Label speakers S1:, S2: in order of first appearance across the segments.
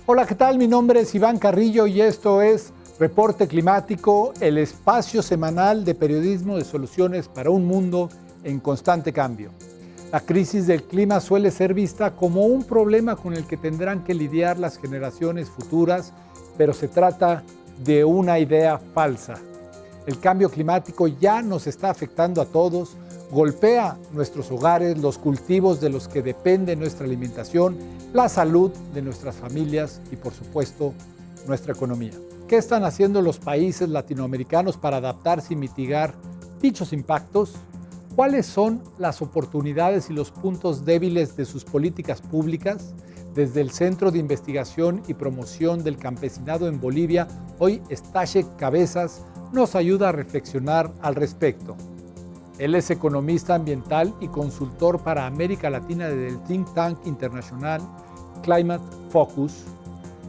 S1: Hola, ¿qué tal? Mi nombre es Iván Carrillo y esto es Reporte Climático, el espacio semanal de periodismo de soluciones para un mundo en constante cambio. La crisis del clima suele ser vista como un problema con el que tendrán que lidiar las generaciones futuras, pero se trata de una idea falsa. El cambio climático ya nos está afectando a todos, golpea nuestros hogares, los cultivos de los que depende nuestra alimentación, la salud de nuestras familias y, por supuesto, nuestra economía. ¿Qué están haciendo los países latinoamericanos para adaptarse y mitigar dichos impactos? ¿Cuáles son las oportunidades y los puntos débiles de sus políticas públicas? Desde el Centro de Investigación y Promoción del Campesinado en Bolivia, hoy Stashek Cabezas nos ayuda a reflexionar al respecto. Él es economista ambiental y consultor para América Latina del think tank internacional Climate Focus.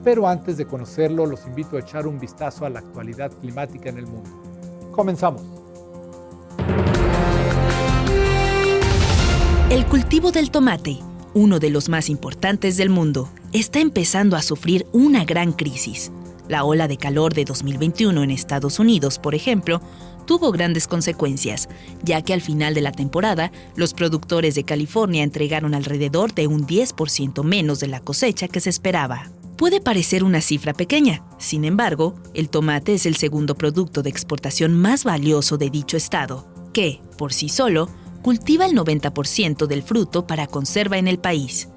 S1: Pero antes de conocerlo, los invito a echar un vistazo a la actualidad climática en el mundo. Comenzamos.
S2: El cultivo del tomate, uno de los más importantes del mundo, está empezando a sufrir una gran crisis. La ola de calor de 2021 en Estados Unidos, por ejemplo, tuvo grandes consecuencias, ya que al final de la temporada, los productores de California entregaron alrededor de un 10% menos de la cosecha que se esperaba. Puede parecer una cifra pequeña, sin embargo, el tomate es el segundo producto de exportación más valioso de dicho estado, que, por sí solo, cultiva el 90% del fruto para conserva en el país.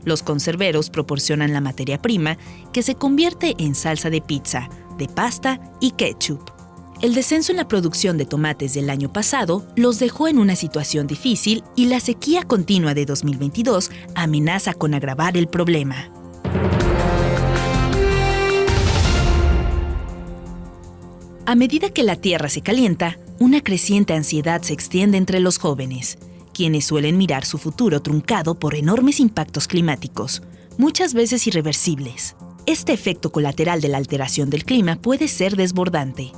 S2: Los conserveros proporcionan la materia prima que se convierte en salsa de pizza, de pasta y ketchup. El descenso en la producción de tomates del año pasado los dejó en una situación difícil y la sequía continua de 2022 amenaza con agravar el problema. A medida que la tierra se calienta, una creciente ansiedad se extiende entre los jóvenes, quienes suelen mirar su futuro truncado por enormes impactos climáticos, muchas veces irreversibles. Este efecto colateral de la alteración del clima puede ser desbordante.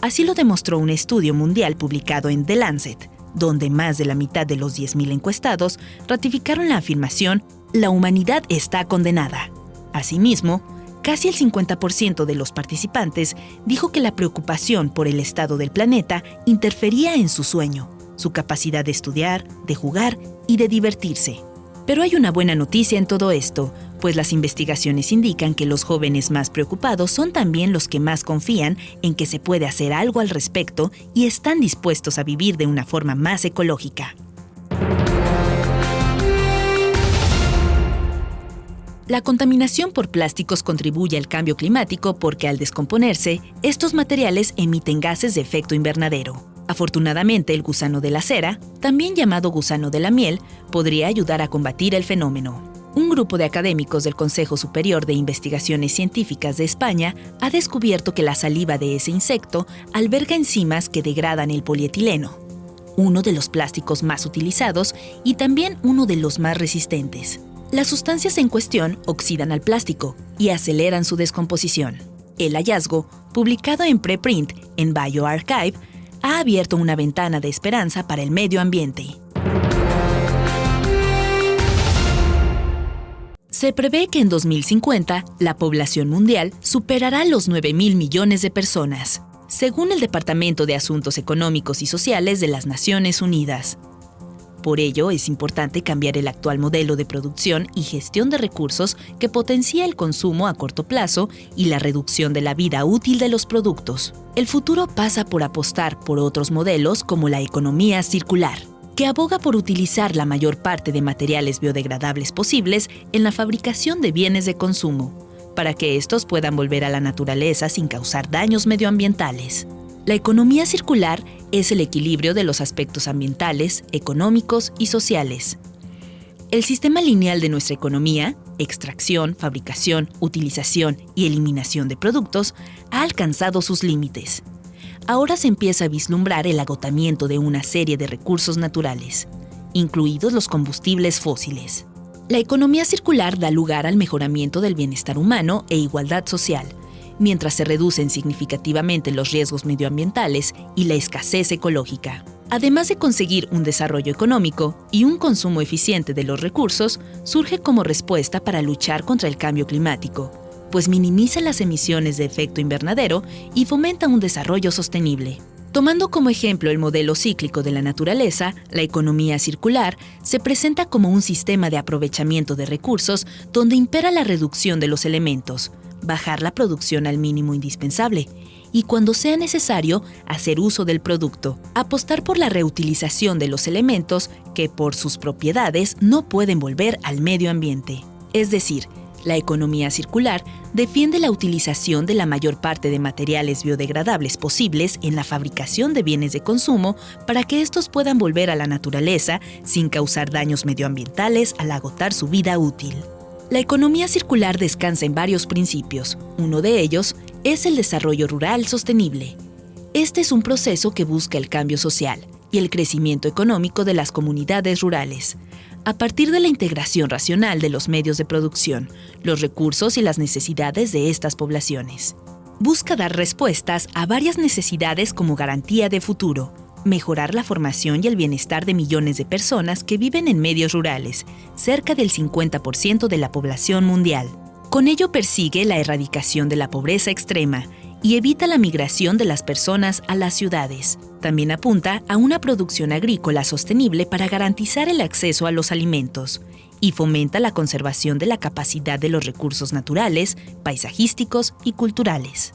S2: Así lo demostró un estudio mundial publicado en The Lancet, donde más de la mitad de los 10.000 encuestados ratificaron la afirmación «La humanidad está condenada». Asimismo, casi el 50% de los participantes dijo que la preocupación por el estado del planeta interfería en su sueño, su capacidad de estudiar, de jugar y de divertirse. Pero hay una buena noticia en todo esto, pues las investigaciones indican que los jóvenes más preocupados son también los que más confían en que se puede hacer algo al respecto y están dispuestos a vivir de una forma más ecológica. La contaminación por plásticos contribuye al cambio climático porque al descomponerse, estos materiales emiten gases de efecto invernadero. Afortunadamente, el gusano de la cera, también llamado gusano de la miel, podría ayudar a combatir el fenómeno. Un grupo de académicos del Consejo Superior de Investigaciones Científicas de España ha descubierto que la saliva de ese insecto alberga enzimas que degradan el polietileno, uno de los plásticos más utilizados y también uno de los más resistentes. Las sustancias en cuestión oxidan al plástico y aceleran su descomposición. El hallazgo, publicado en preprint en bioRxiv, ha abierto una ventana de esperanza para el medio ambiente. Se prevé que en 2050 la población mundial superará los 9.000 millones de personas, según el Departamento de Asuntos Económicos y Sociales de las Naciones Unidas. Por ello, es importante cambiar el actual modelo de producción y gestión de recursos que potencia el consumo a corto plazo y la reducción de la vida útil de los productos. El futuro pasa por apostar por otros modelos como la economía circular, que aboga por utilizar la mayor parte de materiales biodegradables posibles en la fabricación de bienes de consumo, para que estos puedan volver a la naturaleza sin causar daños medioambientales. La economía circular es el equilibrio de los aspectos ambientales, económicos y sociales. El sistema lineal de nuestra economía, extracción, fabricación, utilización y eliminación de productos, ha alcanzado sus límites. Ahora se empieza a vislumbrar el agotamiento de una serie de recursos naturales, incluidos los combustibles fósiles. La economía circular da lugar al mejoramiento del bienestar humano e igualdad social, mientras se reducen significativamente los riesgos medioambientales y la escasez ecológica. Además de conseguir un desarrollo económico y un consumo eficiente de los recursos, surge como respuesta para luchar contra el cambio climático, pues minimiza las emisiones de efecto invernadero y fomenta un desarrollo sostenible. Tomando como ejemplo el modelo cíclico de la naturaleza, la economía circular se presenta como un sistema de aprovechamiento de recursos donde impera la reducción de los elementos, bajar la producción al mínimo indispensable y, cuando sea necesario, hacer uso del producto, apostar por la reutilización de los elementos que, por sus propiedades, no pueden volver al medio ambiente. Es decir, la economía circular defiende la utilización de la mayor parte de materiales biodegradables posibles en la fabricación de bienes de consumo para que estos puedan volver a la naturaleza sin causar daños medioambientales al agotar su vida útil. La economía circular descansa en varios principios. Uno de ellos es el desarrollo rural sostenible. Este es un proceso que busca el cambio social y el crecimiento económico de las comunidades rurales, a partir de la integración racional de los medios de producción, los recursos y las necesidades de estas poblaciones. Busca dar respuestas a varias necesidades como garantía de futuro, mejorar la formación y el bienestar de millones de personas que viven en medios rurales, cerca del 50% de la población mundial. Con ello persigue la erradicación de la pobreza extrema y evita la migración de las personas a las ciudades. También apunta a una producción agrícola sostenible para garantizar el acceso a los alimentos y fomenta la conservación de la capacidad de los recursos naturales, paisajísticos y culturales.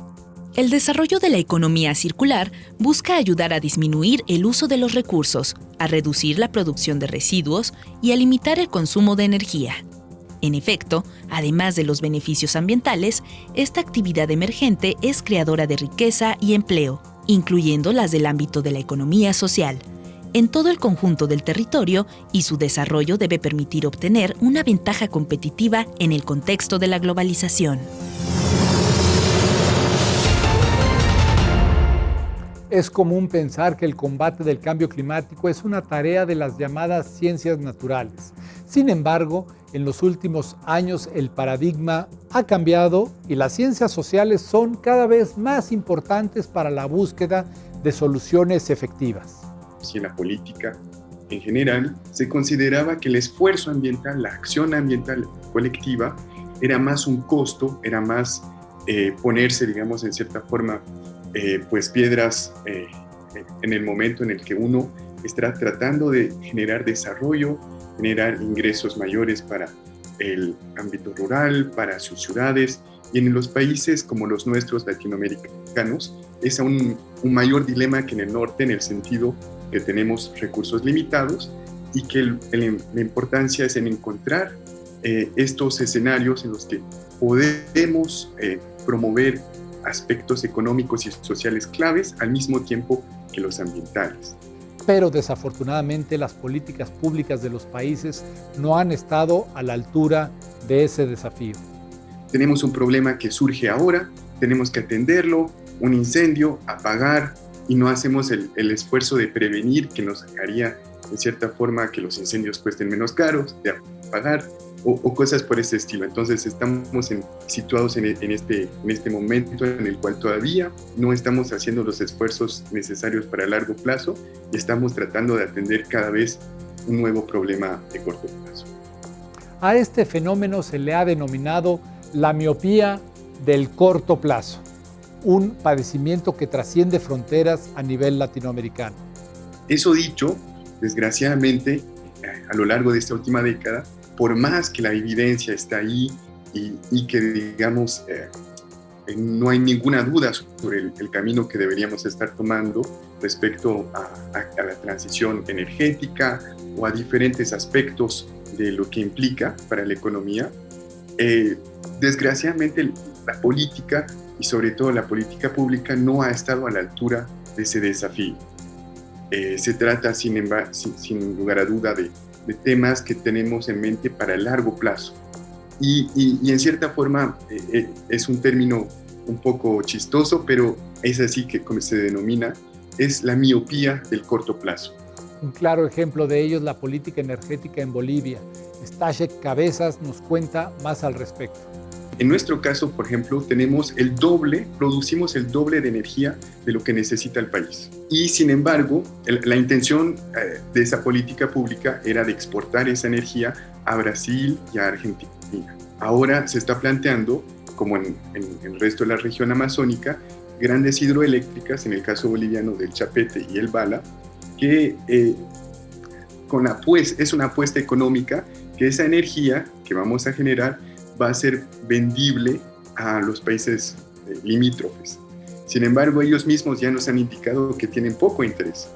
S2: El desarrollo de la economía circular busca ayudar a disminuir el uso de los recursos, a reducir la producción de residuos y a limitar el consumo de energía. En efecto, además de los beneficios ambientales, esta actividad emergente es creadora de riqueza y empleo, incluyendo las del ámbito de la economía social, en todo el conjunto del territorio, y su desarrollo debe permitir obtener una ventaja competitiva en el contexto de la globalización.
S1: Es común pensar que el combate del cambio climático es una tarea de las llamadas ciencias naturales. Sin embargo, en los últimos años el paradigma ha cambiado y las ciencias sociales son cada vez más importantes para la búsqueda de soluciones efectivas.
S3: Y en la política, en general, se consideraba que el esfuerzo ambiental, la acción ambiental colectiva, era más un costo, era más ponerse, digamos, en cierta forma, pues piedras en el momento en el que uno está tratando de generar desarrollo, generar ingresos mayores para el ámbito rural, para sus ciudades, y en los países como los nuestros latinoamericanos es aún un mayor dilema que en el norte, en el sentido que tenemos recursos limitados y que la importancia es en encontrar estos escenarios en los que podemos promover aspectos económicos y sociales claves al mismo tiempo que los ambientales.
S1: Pero desafortunadamente las políticas públicas de los países no han estado a la altura de ese desafío.
S3: Tenemos un problema que surge ahora, tenemos que atenderlo, un incendio, apagar, y no hacemos el esfuerzo de prevenir, que nos haría de cierta forma que los incendios cuesten menos caros de apagar, o cosas por ese estilo. Entonces estamos situados en este momento en el cual todavía no estamos haciendo los esfuerzos necesarios para largo plazo y estamos tratando de atender cada vez un nuevo problema de corto plazo.
S1: A este fenómeno se le ha denominado la miopía del corto plazo, un padecimiento que trasciende fronteras a nivel latinoamericano.
S3: Eso dicho, desgraciadamente, a lo largo de esta última década, por más que la evidencia está ahí y que, digamos, no hay ninguna duda sobre el camino que deberíamos estar tomando respecto a la transición energética o a diferentes aspectos de lo que implica para la economía, desgraciadamente la política y sobre todo la política pública no ha estado a la altura de ese desafío. Se trata, sin lugar a duda, de temas que tenemos en mente para el largo plazo. Y en cierta forma es un término un poco chistoso, pero es así que como se denomina, es la miopía del corto plazo.
S1: Un claro ejemplo de ello es la política energética en Bolivia. Stashek Cabezas nos cuenta más al respecto.
S3: En nuestro caso, por ejemplo, producimos el doble de energía de lo que necesita el país. Y sin embargo, la intención de esa política pública era de exportar esa energía a Brasil y a Argentina. Ahora se está planteando, como en el resto de la región amazónica, grandes hidroeléctricas, en el caso boliviano del Chapete y el Bala, que es una apuesta económica que esa energía que vamos a generar va a ser vendible a los países limítrofes. Sin embargo, ellos mismos ya nos han indicado que tienen poco interés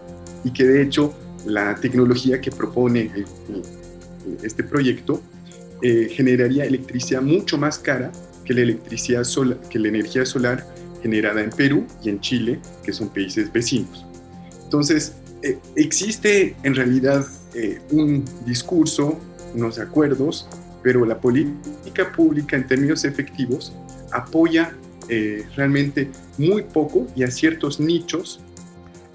S3: y que de hecho la tecnología que propone este proyecto generaría electricidad mucho más cara que la energía solar generada en Perú y en Chile, que son países vecinos. Entonces, existe en realidad un discurso, unos acuerdos, pero la política pública en términos efectivos apoya realmente muy poco y a ciertos nichos.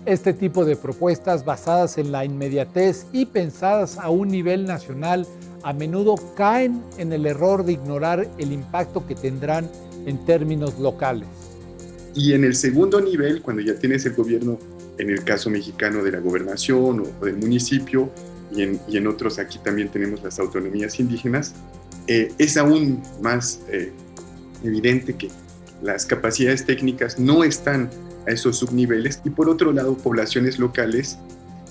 S1: Este tipo de propuestas basadas en la inmediatez y pensadas a un nivel nacional a menudo caen en el error de ignorar el impacto que tendrán en términos locales.
S3: Y en el segundo nivel, cuando ya tienes el gobierno, en el caso mexicano de la gobernación o del municipio, y en otros aquí también tenemos las autonomías indígenas, es aún más evidente que las capacidades técnicas no están a esos subniveles. Y por otro lado, poblaciones locales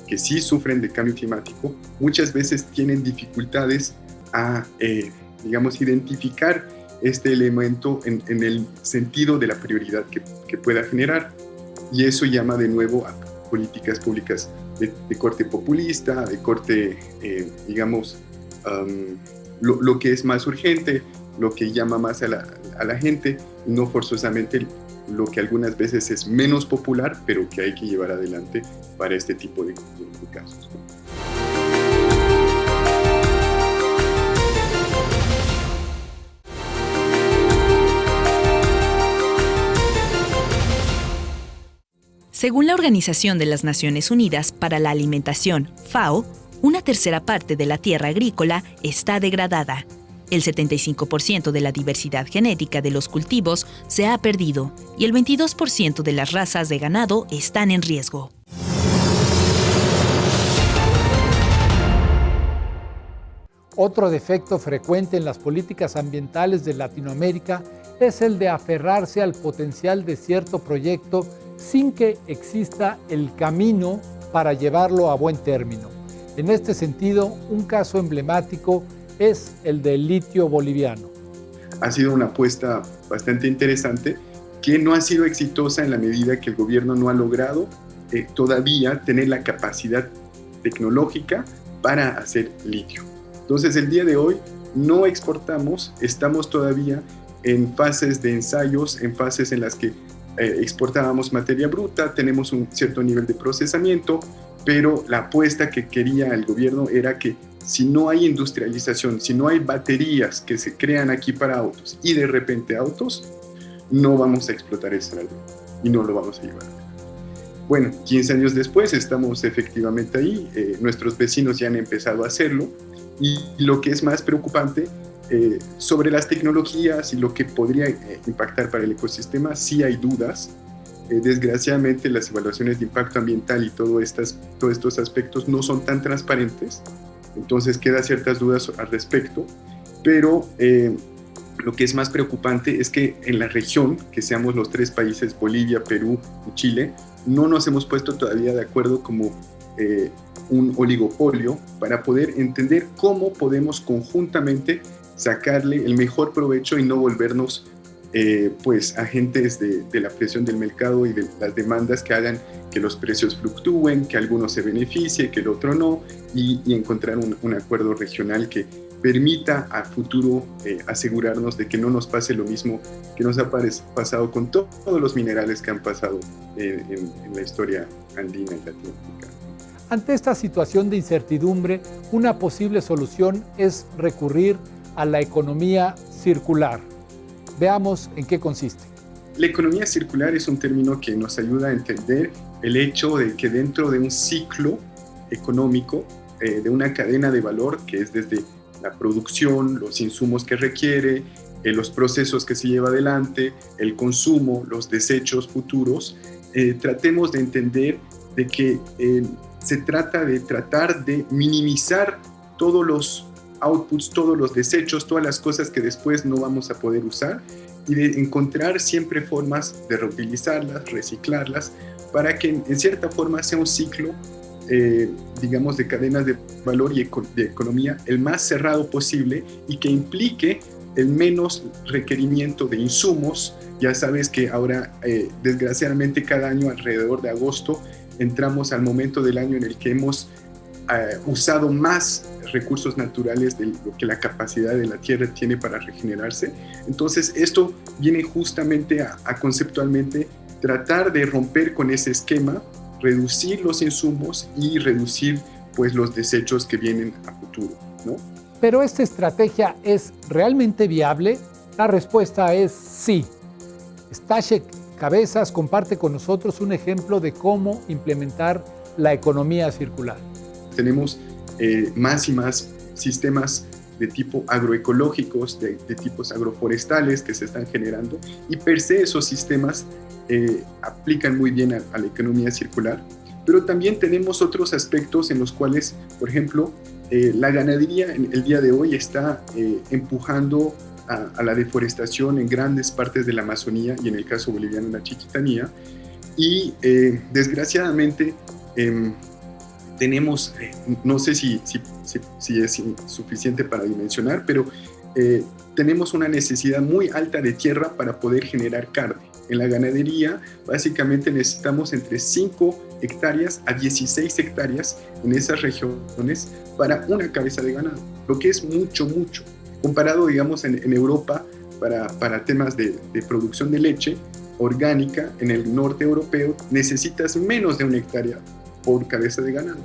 S3: que sí sufren de cambio climático muchas veces tienen dificultades a, identificar este elemento en el sentido de la prioridad que pueda generar. Y eso llama de nuevo a políticas públicas de corte populista, de corte, lo que es más urgente, lo que llama más a la gente, y no forzosamente lo que algunas veces es menos popular, pero que hay que llevar adelante para este tipo de casos.
S2: Según la Organización de las Naciones Unidas para la Alimentación, FAO, una tercera parte de la tierra agrícola está degradada. El 75% de la diversidad genética de los cultivos se ha perdido y el 22% de las razas de ganado están en riesgo.
S1: Otro defecto frecuente en las políticas ambientales de Latinoamérica es el de aferrarse al potencial de cierto proyecto sin que exista el camino para llevarlo a buen término. En este sentido, un caso emblemático es el del litio boliviano.
S3: Ha sido una apuesta bastante interesante que no ha sido exitosa en la medida que el gobierno no ha logrado todavía tener la capacidad tecnológica para hacer litio. Entonces, el día de hoy no exportamos, estamos todavía en fases de ensayos, en fases en las que exportábamos materia bruta, tenemos un cierto nivel de procesamiento, pero la apuesta que quería el gobierno era que si no hay industrialización, si no hay baterías que se crean aquí para autos y de repente autos, no vamos a explotar ese área y no lo vamos a llevar. Bueno, 15 años después estamos efectivamente ahí, nuestros vecinos ya han empezado a hacerlo, y lo que es más preocupante sobre las tecnologías y lo que podría impactar para el ecosistema, sí hay dudas. Desgraciadamente las evaluaciones de impacto ambiental y todos estos aspectos no son tan transparentes, entonces quedan ciertas dudas al respecto, pero lo que es más preocupante es que en la región, que seamos los tres países, Bolivia, Perú y Chile, no nos hemos puesto todavía de acuerdo como un oligopolio para poder entender cómo podemos conjuntamente sacarle el mejor provecho y no volvernos agentes de la presión del mercado y de las demandas que hagan que los precios fluctúen, que alguno se beneficie, que el otro no, y encontrar un acuerdo regional que permita a futuro asegurarnos de que no nos pase lo mismo que nos ha pasado con todos los minerales que han pasado en la historia andina y latinoamericana.
S1: Ante esta situación de incertidumbre, una posible solución es recurrir a la economía circular. Veamos en qué consiste.
S3: La economía circular es un término que nos ayuda a entender el hecho de que dentro de un ciclo económico, de una cadena de valor que es desde la producción, los insumos que requiere, los procesos que se lleva adelante, el consumo, los desechos futuros, tratemos de entender de que se trata de tratar de minimizar todos los outputs, todos los desechos, todas las cosas que después no vamos a poder usar y de encontrar siempre formas de reutilizarlas, reciclarlas, para que en cierta forma sea un ciclo, digamos, de cadenas de valor y de economía el más cerrado posible y que implique el menos requerimiento de insumos. Ya sabes que ahora, desgraciadamente, cada año alrededor de agosto entramos al momento del año en el que hemos usado más recursos naturales de lo que la capacidad de la Tierra tiene para regenerarse. Entonces, esto viene justamente a conceptualmente tratar de romper con ese esquema, reducir los insumos y reducir pues los desechos que vienen a futuro, ¿no?
S1: ¿Pero esta estrategia es realmente viable? La respuesta es sí. Staszek Cabezas comparte con nosotros un ejemplo de cómo implementar la economía circular.
S3: Tenemos más y más sistemas de tipo agroecológicos, de tipos agroforestales que se están generando, y per se esos sistemas aplican muy bien a la economía circular. Pero también tenemos otros aspectos en los cuales, por ejemplo, la ganadería en el día de hoy está empujando a la deforestación en grandes partes de la Amazonía y en el caso boliviano en la Chiquitanía, y desgraciadamente tenemos, no sé si es suficiente para dimensionar, pero tenemos una necesidad muy alta de tierra para poder generar carne. En la ganadería, básicamente necesitamos entre 5 hectáreas a 16 hectáreas en esas regiones para una cabeza de ganado, lo que es mucho. Comparado, digamos, en Europa, para temas de producción de leche orgánica, en el norte europeo, necesitas menos de 1 hectárea por cabeza de ganado.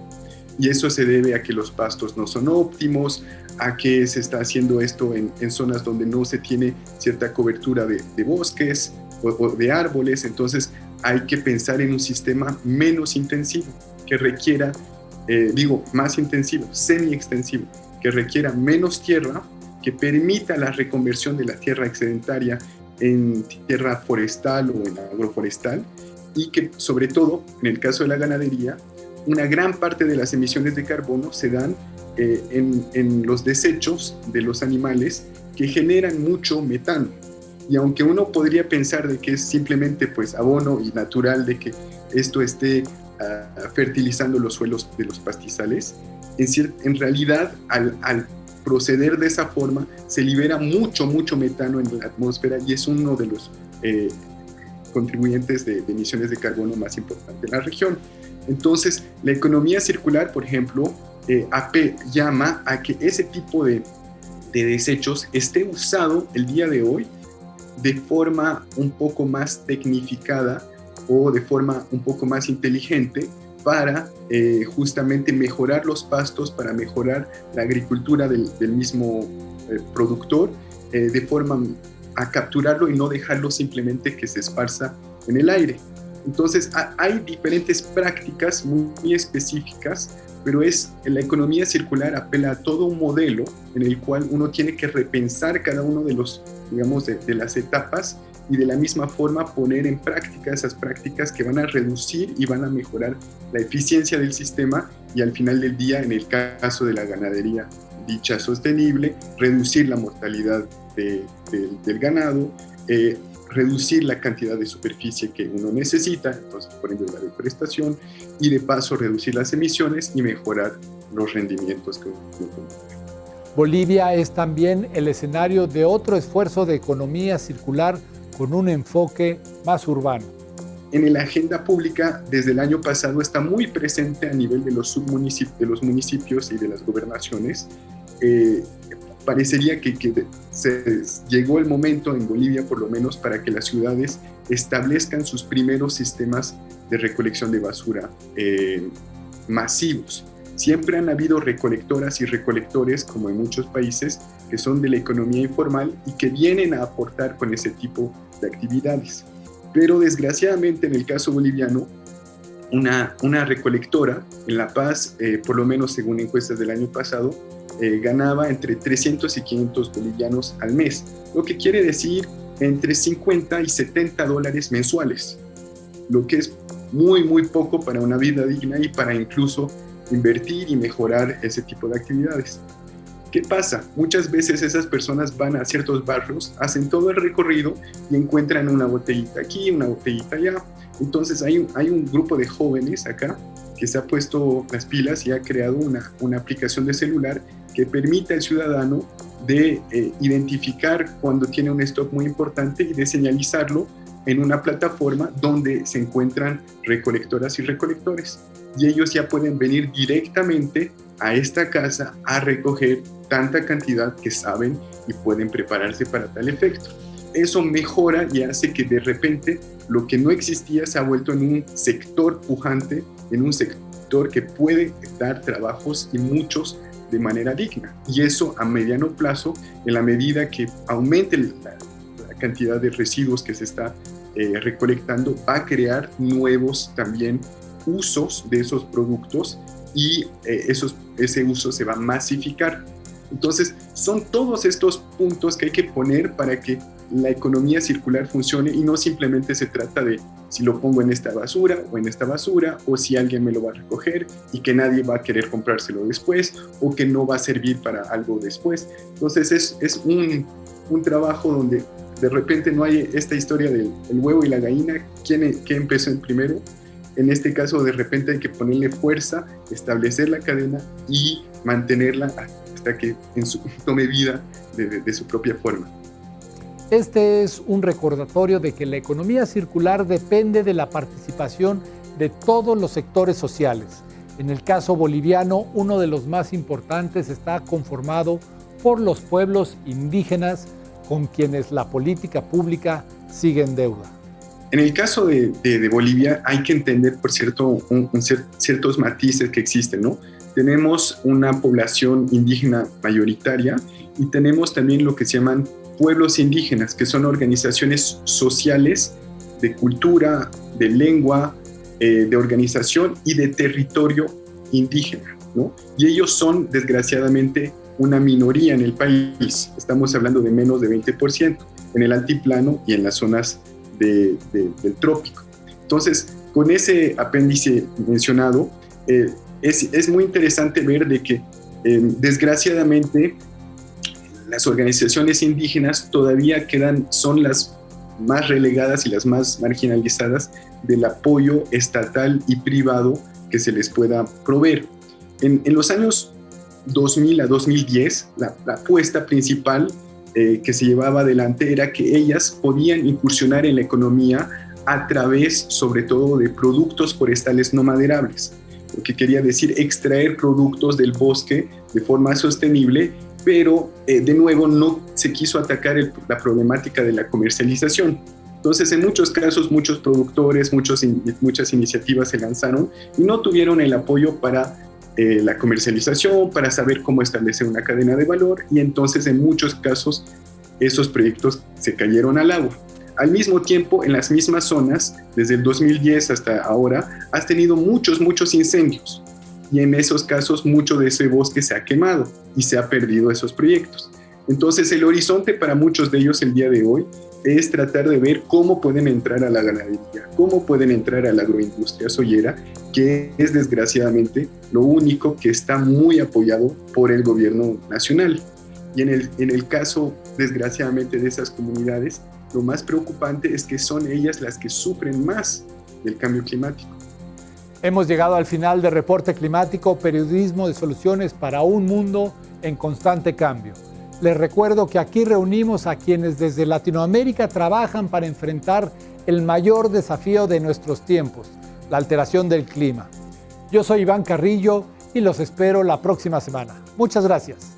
S3: Y eso se debe a que los pastos no son óptimos, a que se está haciendo esto en zonas donde no se tiene cierta cobertura de bosques o de árboles. Entonces hay que pensar en un sistema menos intensivo, que requiera, más intensivo, semi-extensivo, que requiera menos tierra, que permita la reconversión de la tierra excedentaria en tierra forestal o en agroforestal, y que sobre todo, en el caso de la ganadería, una gran parte de las emisiones de carbono se dan en los desechos de los animales que generan mucho metano. Y aunque uno podría pensar de que es simplemente pues abono y natural de que esto esté fertilizando los suelos de los pastizales, en realidad al proceder de esa forma se libera mucho metano en la atmósfera y es uno de los contribuyentes de emisiones de carbono más importantes en la región. Entonces, la economía circular, por ejemplo, llama a que ese tipo de desechos esté usado el día de hoy de forma un poco más tecnificada o de forma un poco más inteligente para justamente mejorar los pastos, para mejorar la agricultura del mismo productor, de forma a capturarlo y no dejarlo simplemente que se esparza en el aire. Entonces hay diferentes prácticas muy específicas, pero la economía circular apela a todo un modelo en el cual uno tiene que repensar cada uno de los, digamos, de las etapas y de la misma forma poner en práctica esas prácticas que van a reducir y van a mejorar la eficiencia del sistema y al final del día, en el caso de la ganadería dicha sostenible, reducir la mortalidad del ganado, reducir la cantidad de superficie que uno necesita, entonces por ende la deforestación, y de paso reducir las emisiones y mejorar los rendimientos que uno tiene.
S1: Bolivia es también el escenario de otro esfuerzo de economía circular con un enfoque más urbano.
S3: En la agenda pública, desde el año pasado, está muy presente a nivel de los municipios y de las gobernaciones. Parecería que llegó el momento en Bolivia, por lo menos, para que las ciudades establezcan sus primeros sistemas de recolección de basura masivos. Siempre han habido recolectoras y recolectores, como en muchos países, que son de la economía informal y que vienen a aportar con ese tipo de actividades. Pero desgraciadamente, en el caso boliviano, una recolectora en La Paz, por lo menos según encuestas del año pasado, ganaba entre 300 y 500 bolivianos al mes, lo que quiere decir entre 50 y 70 dólares mensuales, lo que es muy, muy poco para una vida digna y para incluso invertir y mejorar ese tipo de actividades. ¿Qué pasa? Muchas veces esas personas van a ciertos barrios, hacen todo el recorrido y encuentran una botellita aquí, una botellita allá. Entonces hay un grupo de jóvenes acá que se ha puesto las pilas y ha creado una aplicación de celular que permite al ciudadano de identificar cuando tiene un stock muy importante y de señalizarlo en una plataforma donde se encuentran recolectoras y recolectores. Y ellos ya pueden venir directamente a esta casa a recoger tanta cantidad que saben y pueden prepararse para tal efecto. Eso mejora y hace que de repente lo que no existía se ha vuelto en un sector pujante, en un sector que puede dar trabajos y muchos de manera digna. Y eso a mediano plazo, en la medida que aumente la cantidad de residuos que se está recolectando, va a crear nuevos también usos de esos productos y ese uso se va a masificar. Entonces, son todos estos puntos que hay que poner para que la economía circular funcione y no simplemente se trata de si lo pongo en esta basura o si alguien me lo va a recoger y que nadie va a querer comprárselo después o que no va a servir para algo después. Entonces, es un trabajo donde de repente no hay esta historia del huevo y la gallina, ¿quién empezó en primero? En este caso, de repente hay que ponerle fuerza, establecer la cadena y mantenerla hasta que tome vida de su propia forma.
S1: Este es un recordatorio de que la economía circular depende de la participación de todos los sectores sociales. En el caso boliviano, uno de los más importantes está conformado por los pueblos indígenas con quienes la política pública sigue en deuda.
S3: En el caso de Bolivia hay que entender, por cierto, ciertos matices que existen, ¿no? Tenemos una población indígena mayoritaria y tenemos también lo que se llaman pueblos indígenas, que son organizaciones sociales de cultura, de lengua, de organización y de territorio indígena, ¿no? Y ellos son, desgraciadamente, una minoría en el país. Estamos hablando de menos de 20% en el altiplano y en las zonas del trópico. Entonces, con ese apéndice mencionado, es muy interesante ver de que, desgraciadamente, las organizaciones indígenas todavía son las más relegadas y las más marginalizadas del apoyo estatal y privado que se les pueda proveer. En los años 2000 a 2010, la apuesta principal que se llevaba adelante era que ellas podían incursionar en la economía a través, sobre todo, de productos forestales no maderables, lo que quería decir extraer productos del bosque de forma sostenible, pero de nuevo no se quiso atacar la problemática de la comercialización. Entonces, en muchos casos, muchos productores, muchas iniciativas se lanzaron y no tuvieron el apoyo para la comercialización, para saber cómo establecer una cadena de valor, y entonces en muchos casos esos proyectos se cayeron al agua. Al mismo tiempo, en las mismas zonas, desde el 2010 hasta ahora, has tenido muchos incendios, y en esos casos mucho de ese bosque se ha quemado y se ha perdido esos proyectos. Entonces, el horizonte para muchos de ellos el día de hoy es tratar de ver cómo pueden entrar a la ganadería, cómo pueden entrar a la agroindustria soyera, que es desgraciadamente lo único que está muy apoyado por el gobierno nacional. Y en el caso, desgraciadamente, de esas comunidades, lo más preocupante es que son ellas las que sufren más del cambio climático.
S1: Hemos llegado al final de Reporte Climático, periodismo de soluciones para un mundo en constante cambio. Les recuerdo que aquí reunimos a quienes desde Latinoamérica trabajan para enfrentar el mayor desafío de nuestros tiempos, la alteración del clima. Yo soy Iván Carrillo y los espero la próxima semana. Muchas gracias.